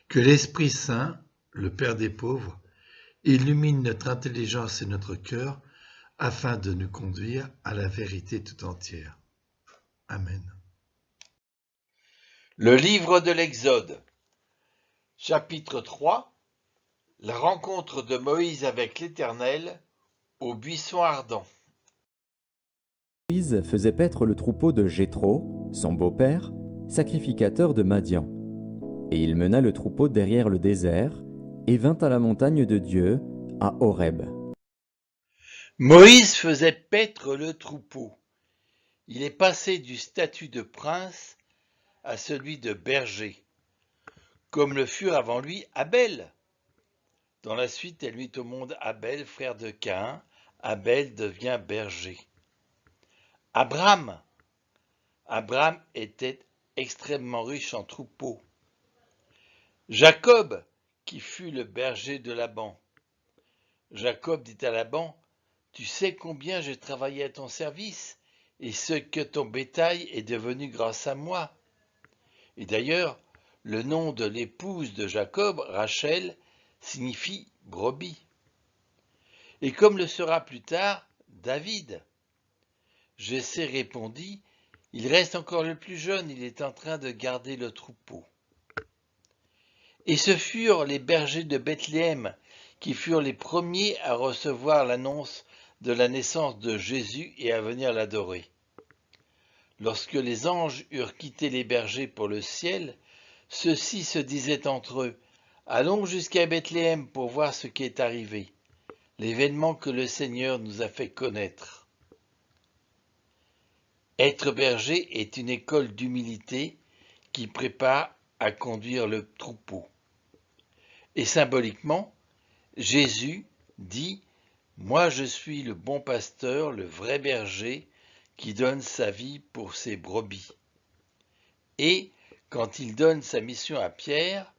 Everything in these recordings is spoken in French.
Que l'Esprit Saint, le Père des pauvres, illumine notre intelligence et notre cœur afin de nous conduire à la vérité tout entière. Amen. Le livre de l'Exode, chapitre 3, la rencontre de Moïse avec l'Éternel au buisson ardent. Moïse faisait paître le troupeau de Jéthro, son beau-père, sacrificateur de Madian. Et il mena le troupeau derrière le désert, et vint à la montagne de Dieu, à Horeb. Moïse faisait paître le troupeau. Il est passé du statut de prince à celui de berger, comme le furent avant lui Abel. Dans la suite, elle mit au monde Abel, frère de Caïn. Abel devient berger. Abraham était extrêmement riche en troupeaux. Jacob, qui fut le berger de Laban. Jacob dit à Laban, « Tu sais combien j'ai travaillé à ton service, et ce que ton bétail est devenu grâce à moi. » Et d'ailleurs, le nom de l'épouse de Jacob, Rachel, signifie brebis. Et comme le sera plus tard, David. Jessé répondit, « Il reste encore le plus jeune, il est en train de garder le troupeau. » Et ce furent les bergers de Bethléem qui furent les premiers à recevoir l'annonce de la naissance de Jésus et à venir l'adorer. Lorsque les anges eurent quitté les bergers pour le ciel, ceux-ci se disaient entre eux, « Allons jusqu'à Bethléem pour voir ce qui est arrivé, l'événement que le Seigneur nous a fait connaître. » Être berger est une école d'humilité qui prépare à conduire le troupeau. Et symboliquement, Jésus dit « Moi je suis le bon pasteur, le vrai berger, qui donne sa vie pour ses brebis. » Et quand il donne sa mission à Pierre,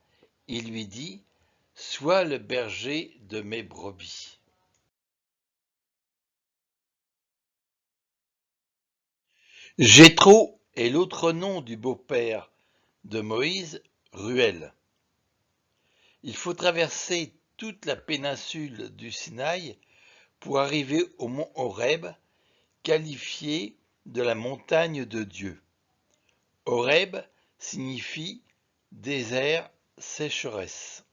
il lui dit « Sois le berger de mes brebis. » Jéthro est l'autre nom du beau-père de Moïse, Ruel. Il faut traverser toute la péninsule du Sinaï pour arriver au mont Horeb, qualifié de la montagne de Dieu. Horeb signifie désert, sécheresse.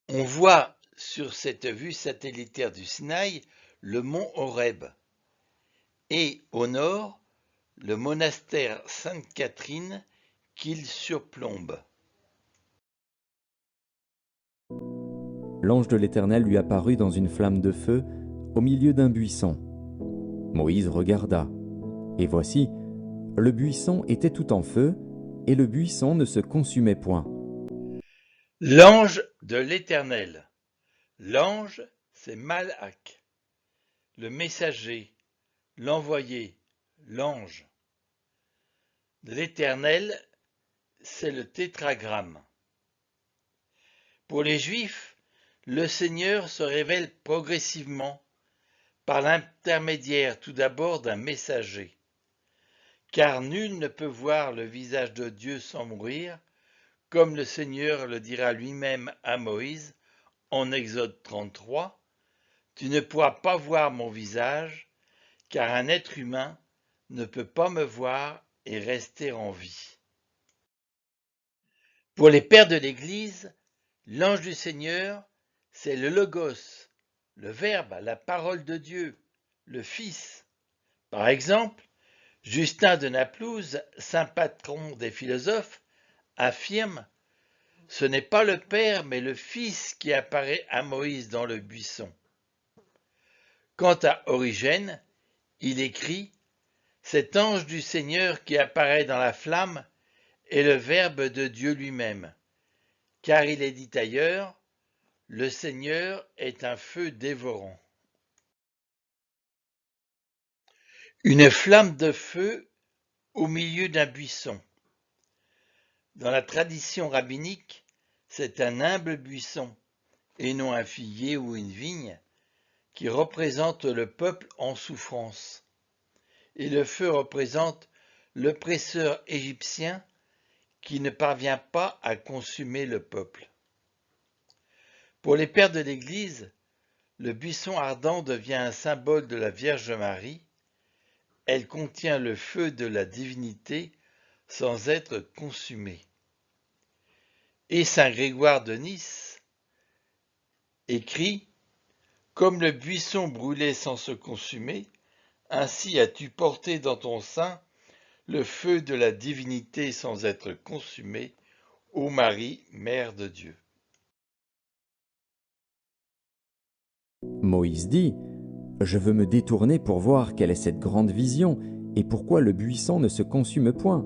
On voit sur cette vue satellitaire du Sinaï le mont Horeb et au nord le monastère Sainte-Catherine qu'il surplombe. L'ange de l'Éternel lui apparut dans une flamme de feu au milieu d'un buisson. Moïse regarda, et voici, le buisson était tout en feu, et le buisson ne se consumait point. L'ange de l'Éternel. L'ange, c'est Malach. Le messager, l'envoyé, l'ange. L'Éternel, c'est le tétragramme. Pour les Juifs, le Seigneur se révèle progressivement par l'intermédiaire tout d'abord d'un messager. Car nul ne peut voir le visage de Dieu sans mourir, comme le Seigneur le dira lui-même à Moïse en Exode 33, « Tu ne pourras pas voir mon visage, car un être humain ne peut pas me voir et rester en vie. » Pour les pères de l'Église, l'ange du Seigneur, c'est le Logos, le Verbe, la parole de Dieu, le Fils. Par exemple, Justin de Naplouse, saint patron des philosophes, affirme « Ce n'est pas le Père, mais le Fils qui apparaît à Moïse dans le buisson. » Quant à Origène, il écrit « Cet ange du Seigneur qui apparaît dans la flamme est le Verbe de Dieu lui-même, car il est dit ailleurs, le Seigneur est un feu dévorant. » Une flamme de feu au milieu d'un buisson. Dans la tradition rabbinique, c'est un humble buisson, et non un figuier ou une vigne, qui représente le peuple en souffrance. Et le feu représente l'oppresseur égyptien qui ne parvient pas à consumer le peuple. Pour les pères de l'Église, le buisson ardent devient un symbole de la Vierge Marie. Elle contient le feu de la divinité sans être consumée. Et saint Grégoire de Nice écrit « Comme le buisson brûlait sans se consumer, ainsi as-tu porté dans ton sein le feu de la divinité sans être consumé, ô Marie, Mère de Dieu. » Moïse dit « Je veux me détourner pour voir quelle est cette grande vision et pourquoi le buisson ne se consume point. »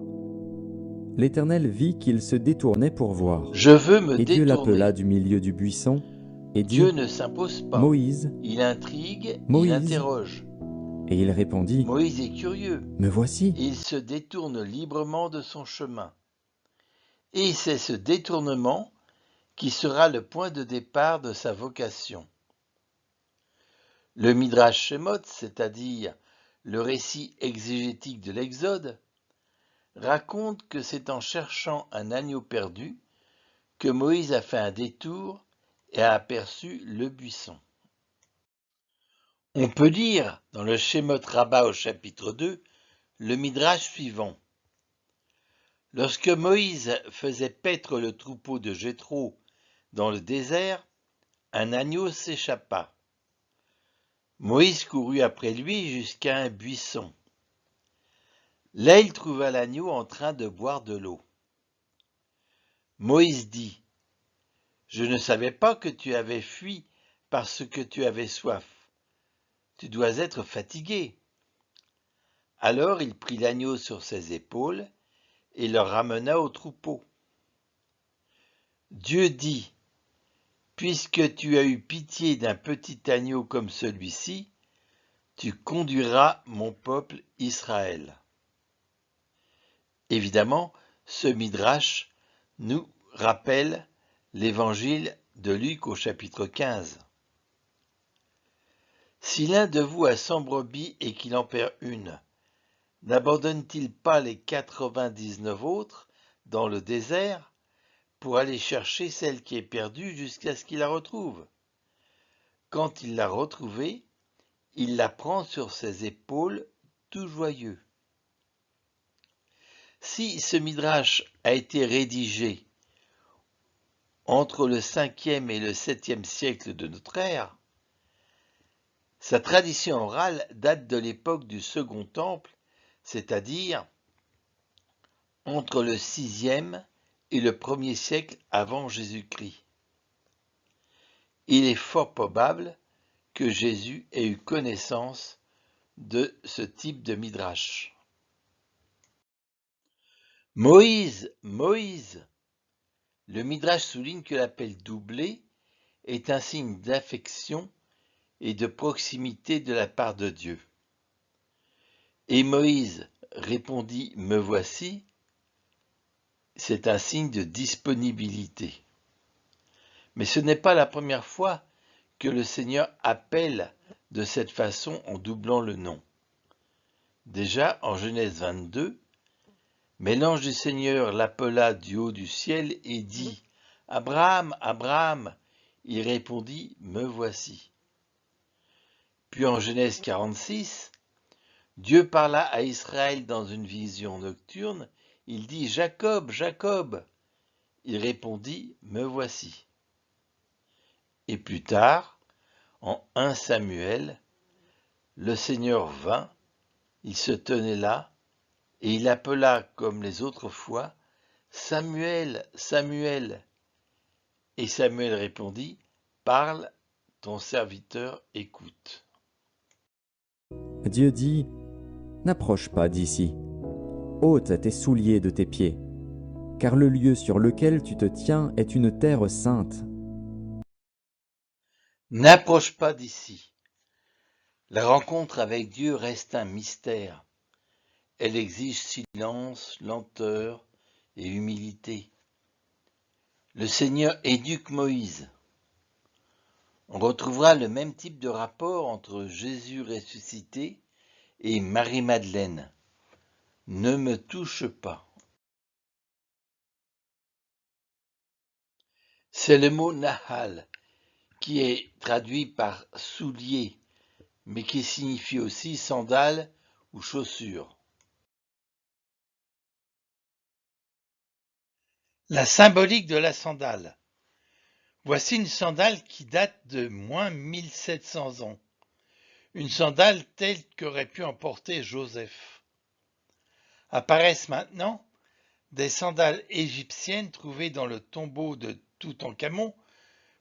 L'Éternel vit qu'il se détournait pour voir. Je veux me Et Dieu l'appela détourner. du milieu du buisson et dit Dieu ne s'impose « pas. Moïse, Il intrigue, il Moïse. interroge. Et il répondit Moïse est curieux. « Me voici. Et il se détourne librement de son chemin. Et c'est ce détournement qui sera le point de départ de sa vocation. Le Midrash Shemot, c'est-à-dire le récit exégétique de l'Exode, raconte que c'est en cherchant un agneau perdu que Moïse a fait un détour et a aperçu le buisson. On peut lire dans le Shemot Rabbah au chapitre 2 le Midrash suivant. Lorsque Moïse faisait paître le troupeau de Jéthro dans le désert, un agneau s'échappa. Moïse courut après lui jusqu'à un buisson. Là, il trouva l'agneau en train de boire de l'eau. Moïse dit, « Je ne savais pas que tu avais fui parce que tu avais soif. Tu dois être fatigué. » Alors il prit l'agneau sur ses épaules et le ramena au troupeau. Dieu dit, « Puisque tu as eu pitié d'un petit agneau comme celui-ci, tu conduiras mon peuple Israël. » Évidemment, ce midrash nous rappelle l'évangile de Luc au chapitre 15. Si l'un de vous a 100 brebis et qu'il en perd une, n'abandonne-t-il pas les 99 autres dans le désert pour aller chercher celle qui est perdue jusqu'à ce qu'il la retrouve? Quand il l'a retrouvée, il la prend sur ses épaules tout joyeux. Si ce midrash a été rédigé entre le 5e et le 7e siècle de notre ère, sa tradition orale date de l'époque du Second Temple, c'est-à-dire entre le 6e et le 1er siècle avant Jésus-Christ. Il est fort probable que Jésus ait eu connaissance de ce type de midrash. Moïse, Moïse! Le midrash souligne que l'appel doublé est un signe d'affection et de proximité de la part de Dieu. Et Moïse répondit « Me voici », c'est un signe de disponibilité. Mais ce n'est pas la première fois que le Seigneur appelle de cette façon en doublant le nom. Déjà en Genèse 22, mais l'ange du Seigneur l'appela du haut du ciel et dit « Abraham, Abraham !» Il répondit « Me voici ». Puis en Genèse 46, Dieu parla à Israël dans une vision nocturne. Il dit « Jacob, Jacob !» Il répondit « Me voici ». Et plus tard, en 1 Samuel, le Seigneur vint, il se tenait là, et il appela comme les autres fois « Samuel, Samuel !» Et Samuel répondit « Parle, ton serviteur écoute. » Dieu dit « N'approche pas d'ici, ôte tes souliers de tes pieds, car le lieu sur lequel tu te tiens est une terre sainte. » N'approche pas d'ici. La rencontre avec Dieu reste un mystère. Elle exige silence, lenteur et humilité. Le Seigneur éduque Moïse. On retrouvera le même type de rapport entre Jésus ressuscité et Marie-Madeleine. ne me touche pas. C'est le mot nahal qui est traduit par soulier, mais qui signifie aussi sandale ou chaussure. La symbolique de la sandale. Voici une sandale qui date de moins 1700 ans. Une sandale telle qu'aurait pu en porter Joseph. Apparaissent maintenant des sandales égyptiennes trouvées dans le tombeau de Toutankhamon,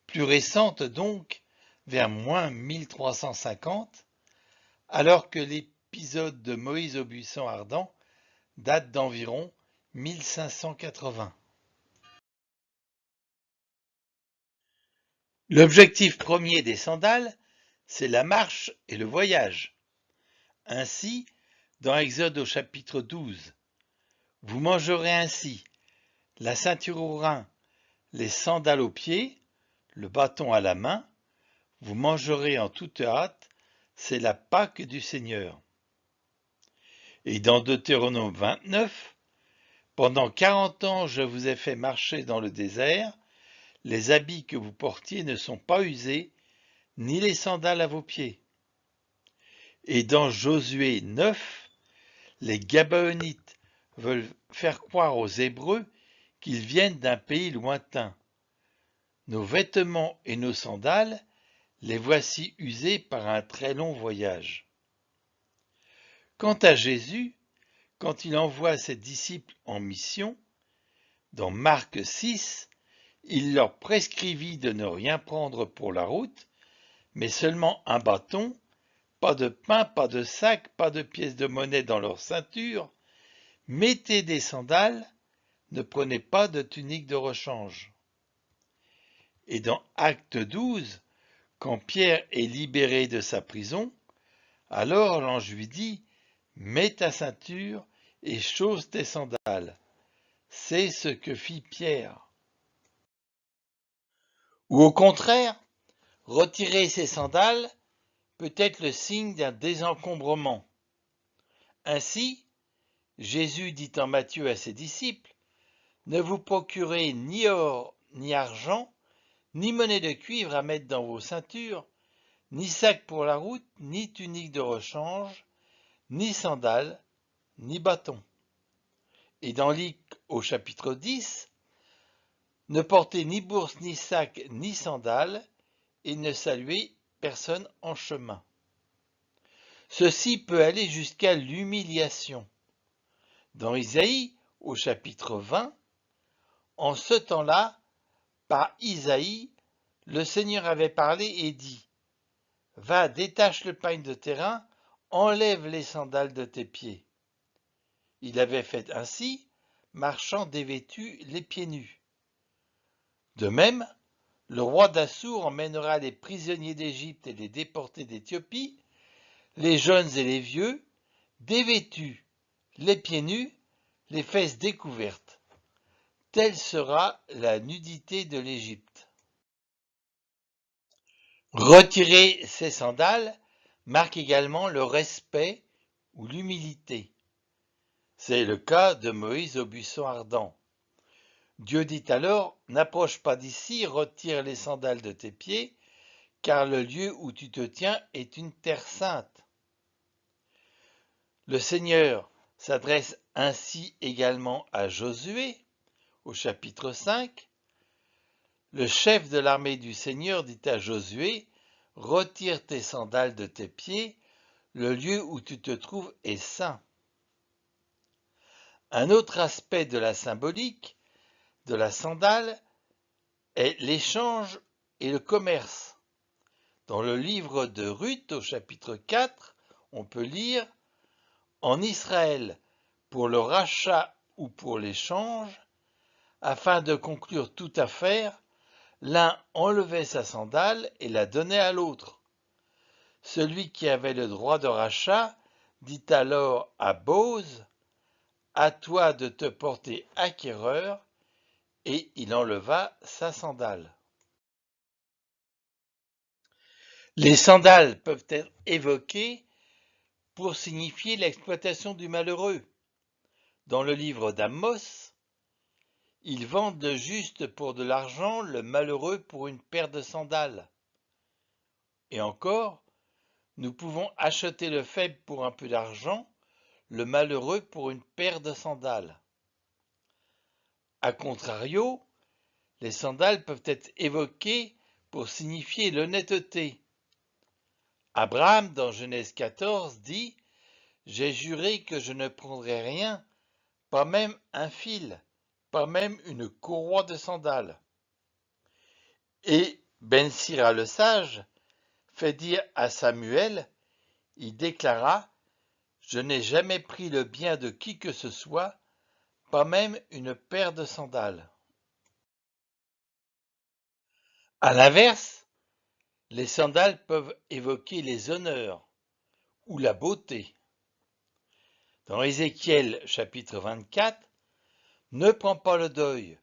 plus récentes donc, vers moins 1350, alors que l'épisode de Moïse au buisson ardent date d'environ 1580. L'objectif premier des sandales, c'est la marche et le voyage. Ainsi, dans Exode au chapitre 12, vous mangerez ainsi la ceinture au rein, les sandales aux pieds, le bâton à la main, vous mangerez en toute hâte, c'est la Pâque du Seigneur. Et dans Deutéronome 29, pendant 40 ans je vous ai fait marcher dans le désert, les habits que vous portiez ne sont pas usés, ni les sandales à vos pieds. Et dans Josué 9, les Gabaonites veulent faire croire aux Hébreux qu'ils viennent d'un pays lointain. Nos vêtements et nos sandales, les voici usés par un très long voyage. Quant à Jésus, quand il envoie ses disciples en mission, dans Marc 6, il leur prescrivit de ne rien prendre pour la route, mais seulement un bâton, pas de pain, pas de sac, pas de pièces de monnaie dans leur ceinture, mettez des sandales, ne prenez pas de tunique de rechange. Et dans Acte 12, quand Pierre est libéré de sa prison, alors l'ange lui dit « Mets ta ceinture et chausse tes sandales ». C'est ce que fit Pierre. Ou au contraire, retirer ses sandales peut être le signe d'un désencombrement. Ainsi, Jésus dit en Matthieu à ses disciples, « Ne vous procurez ni or ni argent, ni monnaie de cuivre à mettre dans vos ceintures, ni sac pour la route, ni tunique de rechange, ni sandales, ni bâton. » Et dans Luc au chapitre 10, « Ne portez ni bourse, ni sac, ni sandales, et ne saluez personne en chemin. » Ceci peut aller jusqu'à l'humiliation. Dans Isaïe, au chapitre 20, en ce temps-là, par Isaïe, le Seigneur avait parlé et dit « Va, détache le pagne de tes reins, enlève les sandales de tes pieds. » Il avait fait ainsi, marchant dévêtu les pieds nus. De même, le roi d'Assour emmènera les prisonniers d'Égypte et les déportés d'Éthiopie, les jeunes et les vieux, dévêtus, les pieds nus, les fesses découvertes. Telle sera la nudité de l'Égypte. Retirer ses sandales marque également le respect ou l'humilité. C'est le cas de Moïse au buisson ardent. Dieu dit alors, « N'approche pas d'ici, retire les sandales de tes pieds, car le lieu où tu te tiens est une terre sainte. » Le Seigneur s'adresse ainsi également à Josué, au chapitre 5. Le chef de l'armée du Seigneur dit à Josué, « Retire tes sandales de tes pieds, le lieu où tu te trouves est saint. » Un autre aspect de la symbolique de la sandale est l'échange et le commerce. Dans le livre de Ruth, au chapitre 4, on peut lire « En Israël, pour le rachat ou pour l'échange, afin de conclure toute affaire, l'un enlevait sa sandale et la donnait à l'autre. Celui qui avait le droit de rachat dit alors à Bose, « À toi de te porter acquéreur », et il enleva sa sandale. Les sandales peuvent être évoquées pour signifier l'exploitation du malheureux. dans le livre d'Amos, ils vendent le juste pour de l'argent, le malheureux pour une paire de sandales. Et encore, nous pouvons acheter le faible pour un peu d'argent, le malheureux pour une paire de sandales. A contrario, les sandales peuvent être évoquées pour signifier l'honnêteté. Abraham, dans Genèse 14, dit « J'ai juré que je ne prendrai rien, pas même un fil, pas même une courroie de sandales. » Et Ben Sira le sage fait dire à Samuel, il déclara « Je n'ai jamais pris le bien de qui que ce soit, pas même une paire de sandales. » À l'inverse, les sandales peuvent évoquer les honneurs ou la beauté. Dans Ézéchiel chapitre 24, « Ne prends pas le deuil,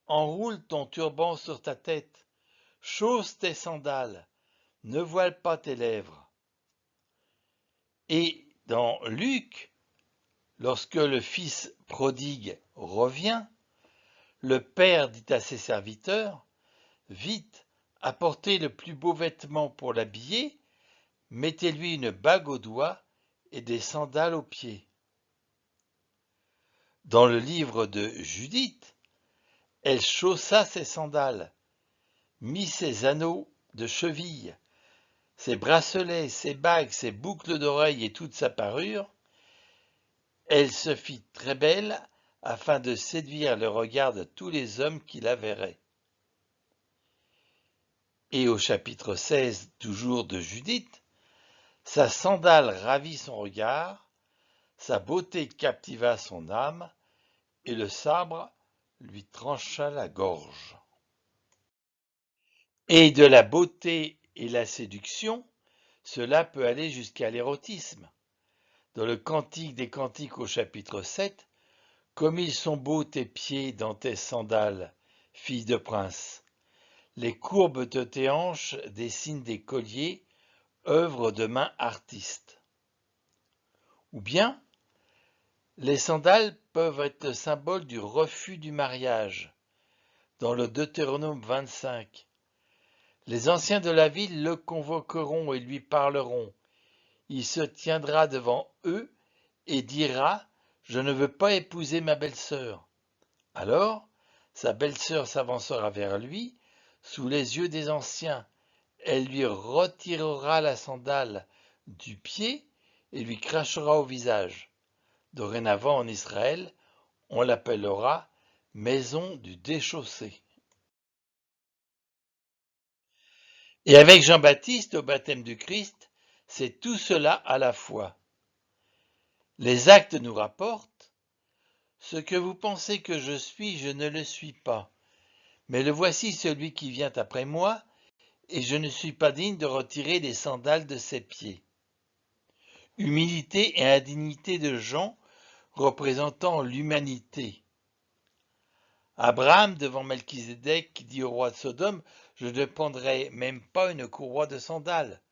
enroule ton turban sur ta tête, chausse tes sandales, ne voile pas tes lèvres. » Et dans Luc, lorsque le fils prodigue revient, le père dit à ses serviteurs, « Vite, apportez le plus beau vêtement pour l'habiller, mettez-lui une bague au doigt et des sandales aux pieds. » Dans le livre de Judith, elle chaussa ses sandales, mit ses anneaux de cheville, ses bracelets, ses bagues, ses boucles d'oreilles et toute sa parure. Elle se fit très belle afin de séduire le regard de tous les hommes qui la verraient. Et au chapitre 16, toujours de Judith, sa sandale ravit son regard, sa beauté captiva son âme, et le sabre lui trancha la gorge. Et de la beauté et la séduction, cela peut aller jusqu'à l'érotisme. Dans le Cantique des Cantiques au chapitre 7, « Comme ils sont beaux tes pieds dans tes sandales, fille de prince. Les courbes de tes hanches dessinent des colliers, œuvre de main artiste. » Ou bien, les sandales peuvent être symbole du refus du mariage. Dans le Deutéronome 25, les anciens de la ville le convoqueront et lui parleront. Il se tiendra devant eux et dira « Je ne veux pas épouser ma belle-sœur. » Alors, sa belle-sœur s'avancera vers lui, sous les yeux des anciens. Elle lui retirera la sandale du pied et lui crachera au visage. Dorénavant, en Israël, on l'appellera « maison du déchaussé ». Et avec Jean-Baptiste, au baptême du Christ, c'est tout cela à la fois. Les actes nous rapportent « Ce que vous pensez que je suis, je ne le suis pas. Mais le voici celui qui vient après moi, et je ne suis pas digne de retirer les sandales de ses pieds. » Humilité et indignité de Jean représentant l'humanité. Abraham, devant Melchizedek, qui dit au roi de Sodome, « Je ne prendrai même pas une courroie de sandales. »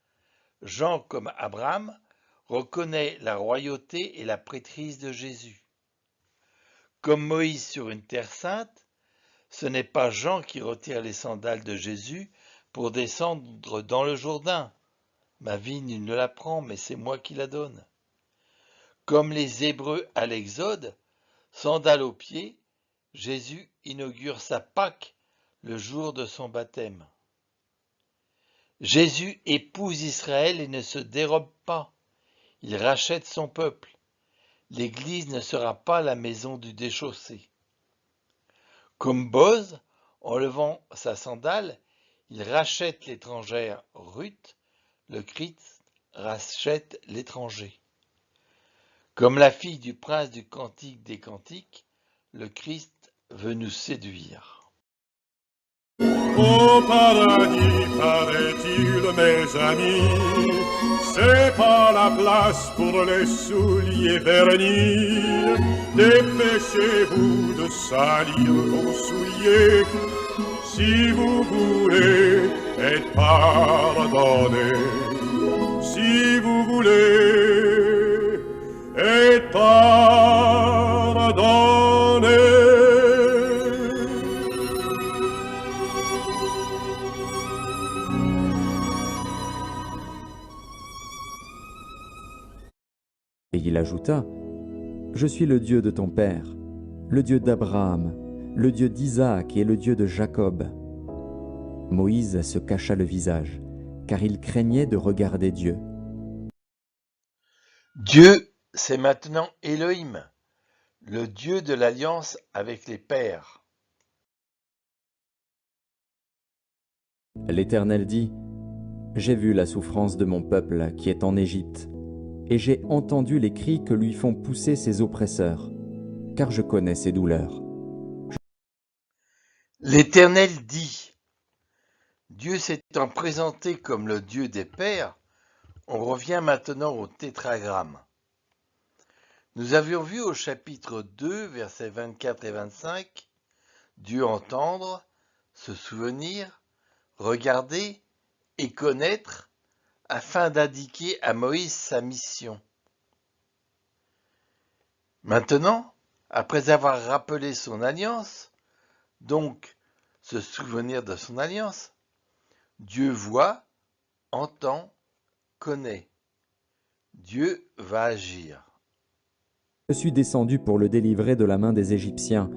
Jean, comme Abraham, reconnaît la royauté et la prêtrise de Jésus. Comme Moïse sur une terre sainte, ce n'est pas Jean qui retire les sandales de Jésus pour descendre dans le Jourdain. Ma vigne ne la prend, mais c'est moi qui la donne. Comme les Hébreux à l'Exode, sandales aux pieds, Jésus inaugure sa Pâque le jour de son baptême. Jésus épouse Israël et ne se dérobe pas. Il rachète son peuple. L'Église ne sera pas la maison du déchaussé. Comme Boz, en levant sa sandale, il rachète l'étrangère Ruth, le Christ rachète l'étranger. Comme la fille du prince du Cantique des Cantiques, le Christ veut nous séduire. Au paradis, paraît-il, mes amis, c'est pas la place pour les souliers vernis. Dépêchez-vous de salir vos souliers, si vous voulez être pardonné. Si vous voulez être pardonné. Et il ajouta, « Je suis le Dieu de ton père, le Dieu d'Abraham, le Dieu d'Isaac et le Dieu de Jacob. » Moïse se cacha le visage, car il craignait de regarder Dieu. Dieu, c'est maintenant Elohim, le Dieu de l'alliance avec les pères. L'Éternel dit, « J'ai vu la souffrance de mon peuple qui est en Égypte, et j'ai entendu les cris que lui font pousser ses oppresseurs, car je connais ses douleurs. » L'Éternel dit, Dieu s'étant présenté comme le Dieu des pères, on revient maintenant au tétragramme. Nous avions vu au chapitre 2, versets 24 et 25, Dieu entendre, se souvenir, regarder et connaître, afin d'indiquer à Moïse sa mission. Maintenant, après avoir rappelé son alliance, donc se souvenir de son alliance, Dieu voit, entend, connaît. Dieu va agir. Je suis descendu pour le délivrer de la main des Égyptiens,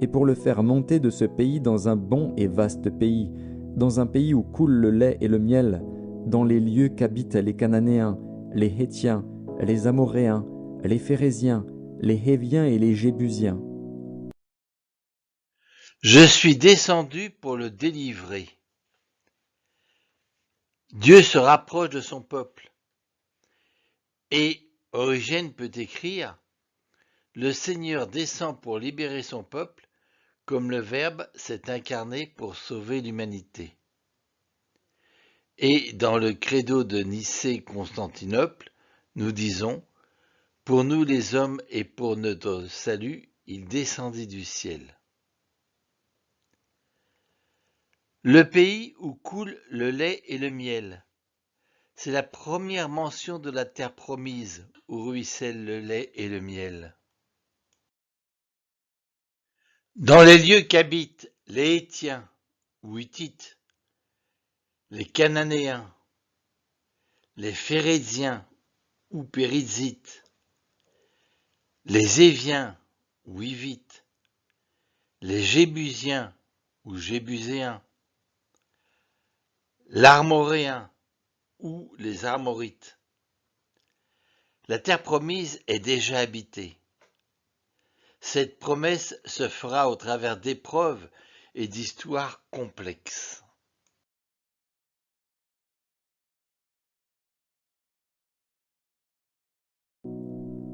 et pour le faire monter de ce pays dans un bon et vaste pays, dans un pays où coule le lait et le miel, dans les lieux qu'habitent les Cananéens, les Hétiens, les Amoréens, les Phéréziens, les Héviens et les Jébusiens. Je suis descendu pour le délivrer. Dieu se rapproche de son peuple. Et Origène peut écrire « Le Seigneur descend pour libérer son peuple, comme le Verbe s'est incarné pour sauver l'humanité. » Et dans le credo de Nicée-Constantinople, nous disons « Pour nous les hommes et pour notre salut, il descendit du ciel. » Le pays où coule le lait et le miel. C'est la première mention de la terre promise où ruisselle le lait et le miel. Dans les lieux qu'habitent les Hétiens ou Hittites, les Cananéens, les Phéréziens ou Périzites, les Éviens ou Hivites, les Jébusiens ou Jébuséens, l'Armoréen ou les Armorites. La terre promise est déjà habitée. Cette promesse se fera au travers d'épreuves et d'histoires complexes.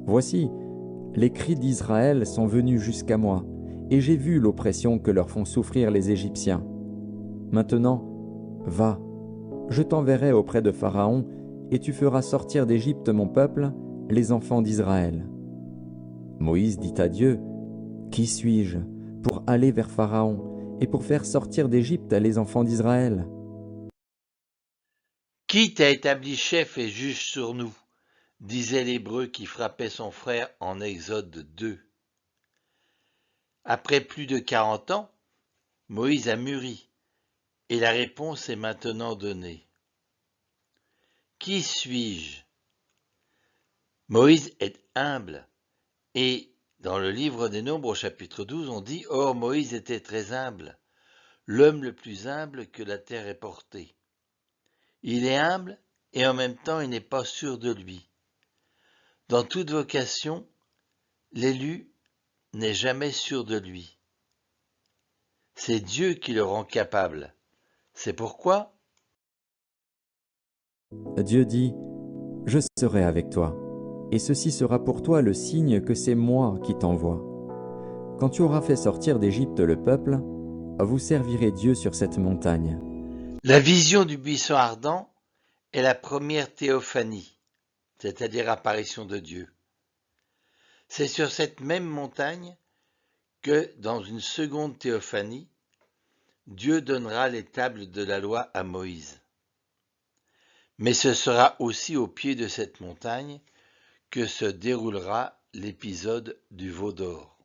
Voici, les cris d'Israël sont venus jusqu'à moi, et j'ai vu l'oppression que leur font souffrir les Égyptiens. Maintenant, va, je t'enverrai auprès de Pharaon, et tu feras sortir d'Égypte mon peuple, les enfants d'Israël. Moïse dit à Dieu, « Qui suis-je pour aller vers Pharaon et pour faire sortir d'Égypte les enfants d'Israël ?» Qui t'a établi chef et juge sur nous, disait l'Hébreu qui frappait son frère en Exode 2. Après plus de 40 ans, Moïse a mûri, et la réponse est maintenant donnée. Qui suis-je? Moïse est humble, et dans le livre des Nombres au chapitre 12, on dit « Or Moïse était très humble, l'homme le plus humble que la terre ait porté. » Il est humble, et en même temps il n'est pas sûr de lui. Dans toute vocation, l'élu n'est jamais sûr de lui. C'est Dieu qui le rend capable. C'est pourquoi Dieu dit, « Je serai avec toi, et ceci sera pour toi le signe que c'est moi qui t'envoie. Quand tu auras fait sortir d'Égypte le peuple, vous servirez Dieu sur cette montagne. » la vision du buisson ardent est la première théophanie, c'est-à-dire apparition de Dieu. C'est sur cette même montagne que, dans une seconde théophanie, Dieu donnera les tables de la loi à Moïse. Mais ce sera aussi au pied de cette montagne que se déroulera l'épisode du veau d'or.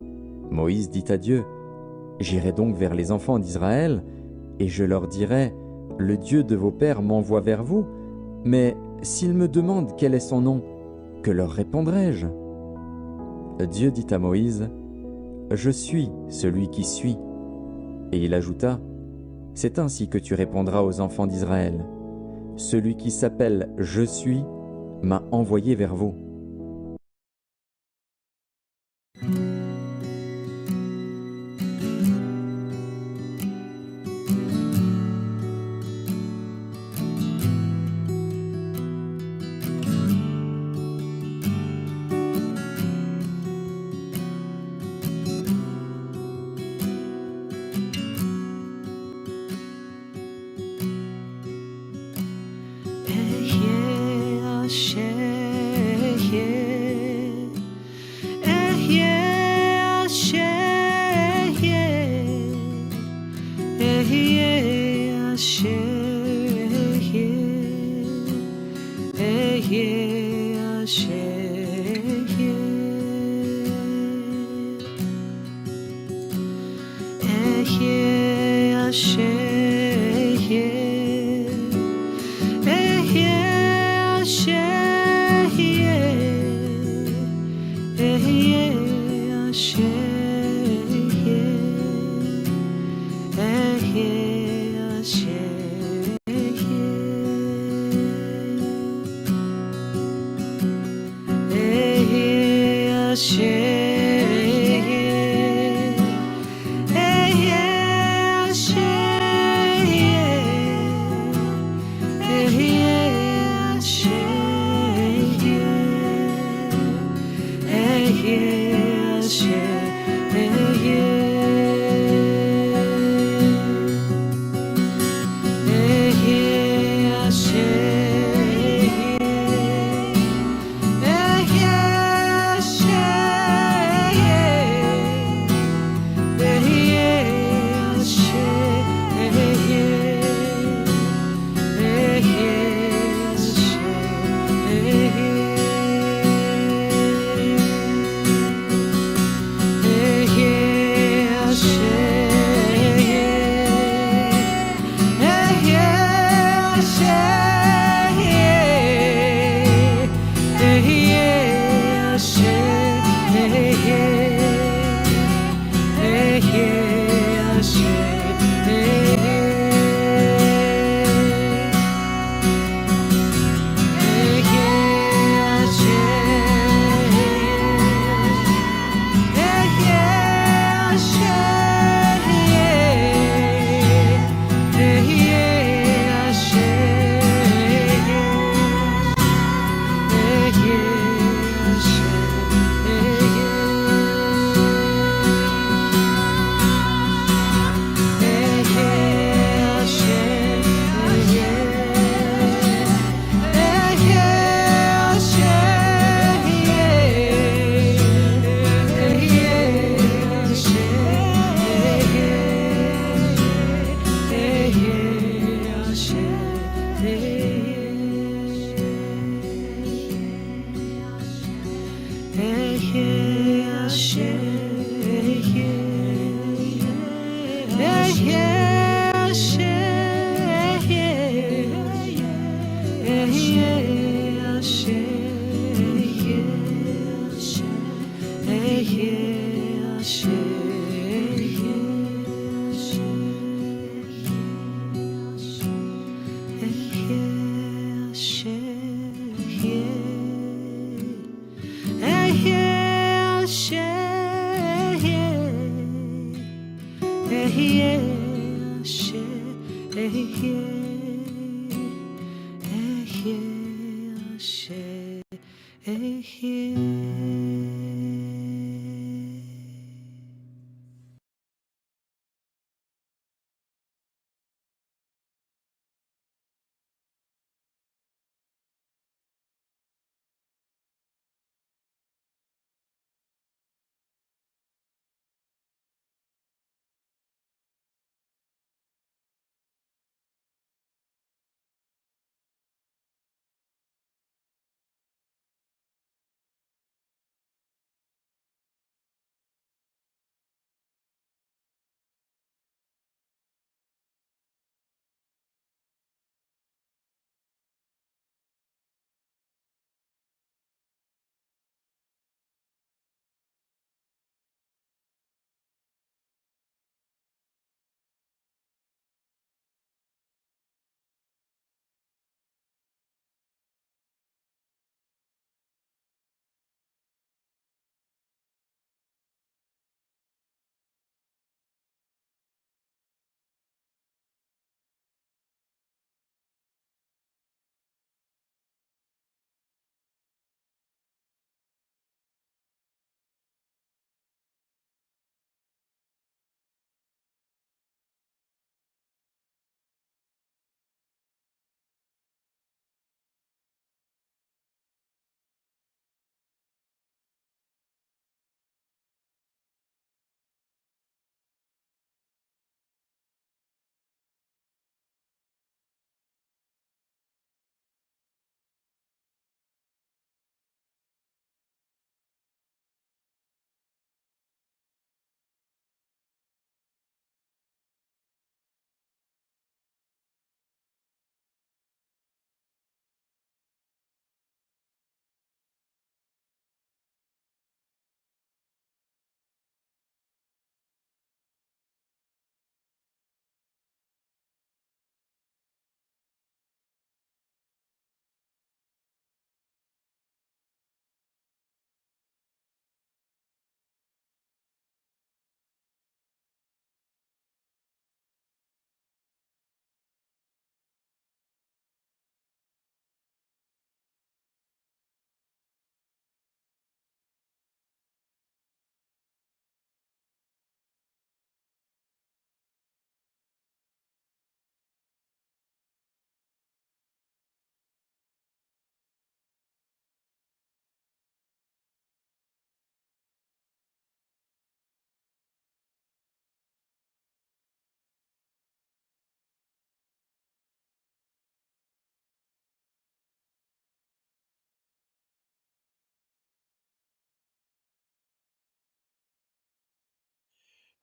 Moïse dit à Dieu, « J'irai donc vers les enfants d'Israël, et je leur dirai, le Dieu de vos pères m'envoie vers vous, mais s'ils me demandent quel est son nom, Que leur répondrai-je? Dieu dit à Moïse, « Je suis celui qui suis. » Et il ajouta, « C'est ainsi que tu répondras aux enfants d'Israël. Celui qui s'appelle « Je suis » m'a envoyé vers vous. »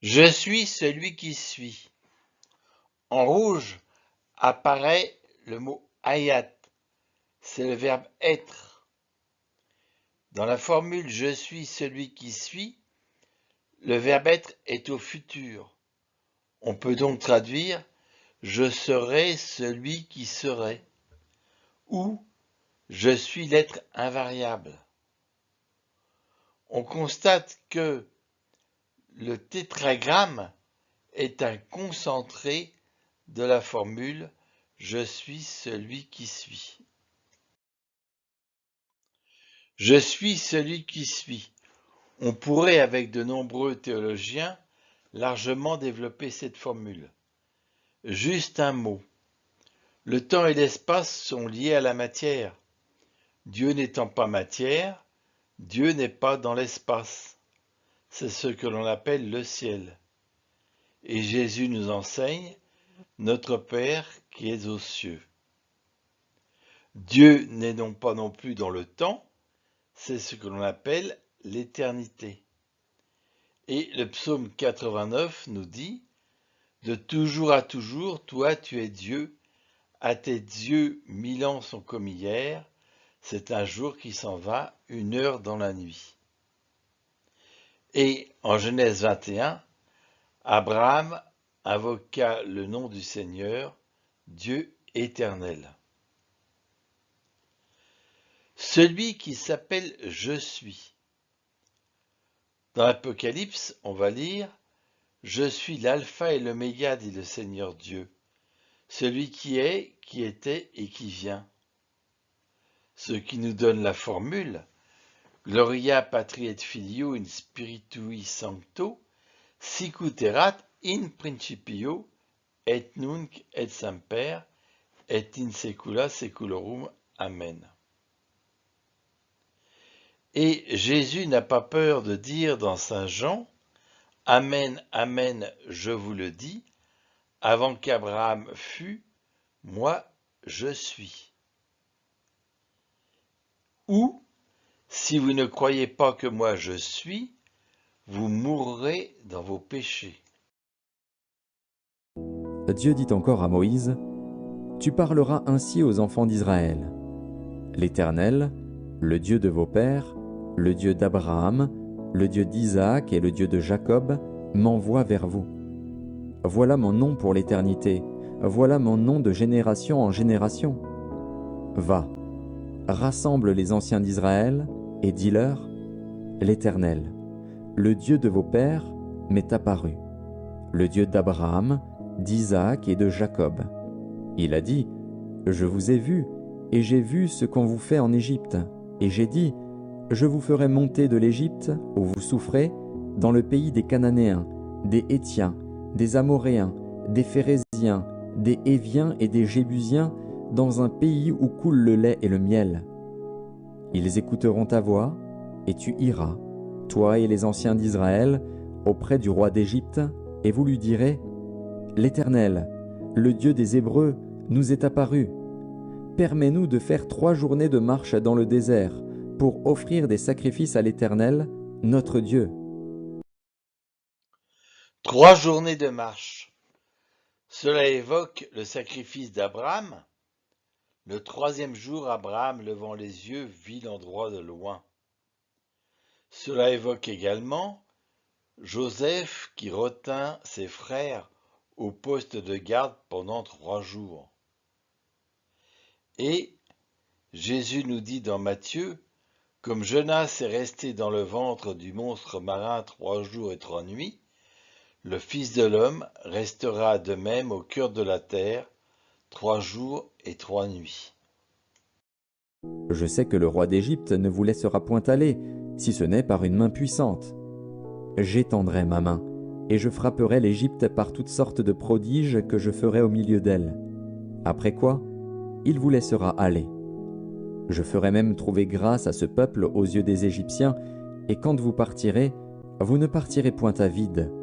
Je suis celui qui suis. En rouge apparaît le mot hayat, c'est le verbe être. Dans la formule je suis celui qui suis, le verbe être est au futur. On peut donc traduire je serai celui qui serait ou je suis l'être invariable. On constate que le tétragramme est un concentré de la formule je suis celui qui suis. Je suis celui qui suis. On pourrait, avec de nombreux théologiens, largement développer cette formule. Juste un mot. Le temps et l'espace sont liés à la matière. Dieu n'étant pas matière, Dieu n'est pas dans l'espace. C'est ce que l'on appelle le ciel. Et Jésus nous enseigne, notre Père qui est aux cieux. Dieu n'est donc pas non plus dans le temps, c'est ce que l'on appelle l'éternité. Et le psaume 89 nous dit, de toujours à toujours, toi tu es Dieu, à tes yeux 1000 ans sont comme hier, c'est un jour qui s'en va, 1 heure dans la nuit. Et en Genèse 21, Abraham invoqua le nom du Seigneur, Dieu éternel. Celui qui s'appelle Je suis. Dans l'Apocalypse, on va lire « Je suis l'alpha et l'oméga, dit le Seigneur Dieu, celui qui est, qui était et qui vient. » Ce qui nous donne la formule « Gloria patri et filio in spiritui sancto, sicut erat in principio, et nunc et semper, et in saecula saeculorum. Amen. » Et Jésus n'a pas peur de dire dans Saint Jean, « Amen, Amen, je vous le dis, avant qu'Abraham fût, moi je suis. » Ou, si vous ne croyez pas que moi je suis, vous mourrez dans vos péchés. Dieu dit encore à Moïse, « Tu parleras ainsi aux enfants d'Israël. L'Éternel, le Dieu de vos pères, le Dieu d'Abraham, le Dieu d'Isaac et le Dieu de Jacob, m'envoie vers vous. Voilà mon nom pour l'éternité, voilà mon nom de génération en génération. Va, rassemble les anciens d'Israël et dis-leur, l'Éternel, le Dieu de vos pères, m'est apparu, le Dieu d'Abraham, d'Isaac et de Jacob. Il a dit, je vous ai vu, et j'ai vu ce qu'on vous fait en Égypte, et j'ai dit, je vous ferai monter de l'Égypte, où vous souffrez, dans le pays des Cananéens, des Héthiens, des Amoréens, des Phéréziens, des Héviens et des Jébusiens, dans un pays où coule le lait et le miel. Ils écouteront ta voix, et tu iras, toi et les anciens d'Israël, auprès du roi d'Égypte, et vous lui direz, l'Éternel, le Dieu des Hébreux, nous est apparu. Permets-nous de faire 3 journées de marche dans le désert, pour offrir des sacrifices à l'Éternel, notre Dieu. 3 journées de marche. Cela évoque le sacrifice d'Abraham. Le 3e jour, Abraham, levant les yeux, vit l'endroit de loin. Cela évoque également Joseph qui retint ses frères au poste de garde pendant 3 jours. Et Jésus nous dit dans Matthieu, comme Jonas est resté dans le ventre du monstre marin 3 jours et 3 nuits, le Fils de l'homme restera de même au cœur de la terre 3 jours et 3 nuits. Je sais que le roi d'Égypte ne vous laissera point aller, si ce n'est par une main puissante. J'étendrai ma main, et je frapperai l'Égypte par toutes sortes de prodiges que je ferai au milieu d'elle. Après quoi, il vous laissera aller. Je ferai même trouver grâce à ce peuple aux yeux des Égyptiens, et quand vous partirez, vous ne partirez point à vide.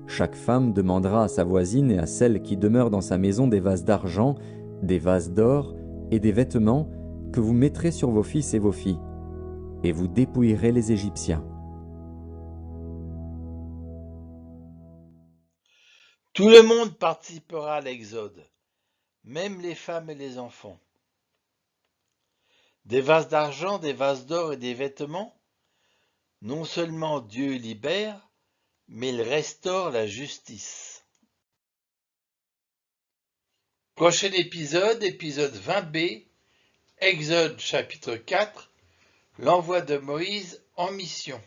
Chaque femme demandera à sa voisine et à celle qui demeure dans sa maison des vases d'argent, des vases d'or et des vêtements que vous mettrez sur vos fils et vos filles, et vous dépouillerez les Égyptiens. Tout le monde participera à l'Exode, même les femmes et les enfants. Des vases d'argent, des vases d'or et des vêtements, non seulement Dieu libère, mais il restaure la justice. Prochain épisode, épisode 20b, Exode chapitre 4, l'envoi de Moïse en mission.